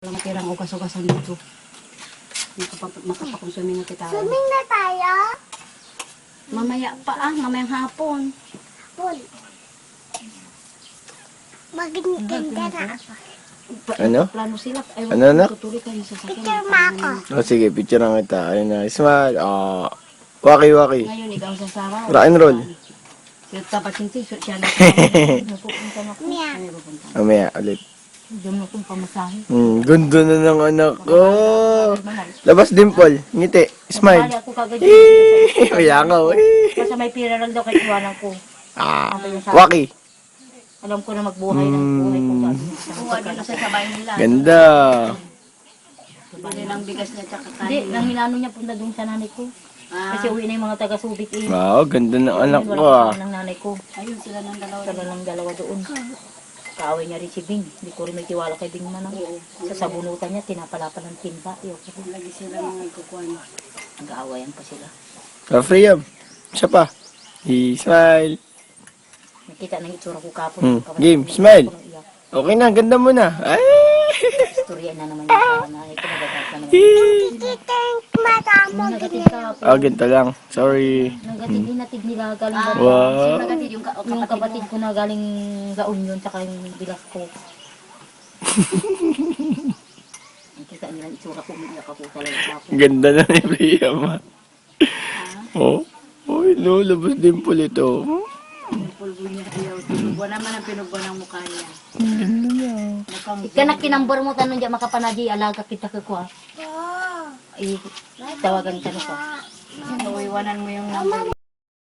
Walang matirang ugas-ugasan dito. Hindi ko pa makapakonsuming na kita. Swimming na tayo? Mamaya pa mamayang hapon. Hapon. Maganda na ako. Ano? Plano sila. Ay, Ano, anak? tutuloy kayo sa sakyan. Picture mo ako. Oh, sige, picture lang kita. Ayun na, smile. Waki. Ngayon, ikaw sa Sarah. Rock and roll. Yung tapat sinti, siya na. Napupunta na ko. Mia. Ay, pupunta. Mamaya, ulit. Diyan na kong pamasahe. Ganda na ng anak ko. Labas dimple. Ngiti. Smile. Bali ako kagad. Mayangaw. Basta may pira lang daw kahit iwanan ko. Waki. Alam ko na magbuhay ng buhay ko. Buhay ko na sa sabay nila. Ganda. Bali lang bigas niya tsaka kanin. Hindi, nang hinano niya punta doon sa nanay ko. Kasi uwi na yung mga taga-Subic eh. Wow, ganda ng anak ko Wala ng nanay ko. Ayun sila ng dalawa. Sila ng dalawa doon. Kaaway niya rin si Bing. Hindi ko rin may tiwala kay Bing man. Sa sabunutan niya, tinapalapa ng tinta. Lagi sila mga kukuhan. Nag-aawayan pa sila. Freedom. Siya pa. Smile. Nakita ng itsura ko kapon. Game, smile. Okay na, ganda mo na. Ay! Istorya na naman yung sana. Ito nagagat na naman. Kita yung madamo. Nagatid kapon. Ganito lang. Sorry. Nagatid din natin nila galing gaon. Wow. Nagatid yung kapatid ko na galing gaon yun. Tsaka yung bilas ko. Nakita nila ang itsura ko. Umiiyak ako talaga kapon. Ganda na ni Priya, ma. Oh. Uy, no, labas din po ito. Pulbo niya ayaw. Pinugwa naman ang pinugwa ng mukha niya. Ganda niya. Ikanak kinambor mo tanong dyan makapanadi. Alaga kita ka ko Oh. Ay, tawagan ka na ko. Mama. Iwanan mo yung number.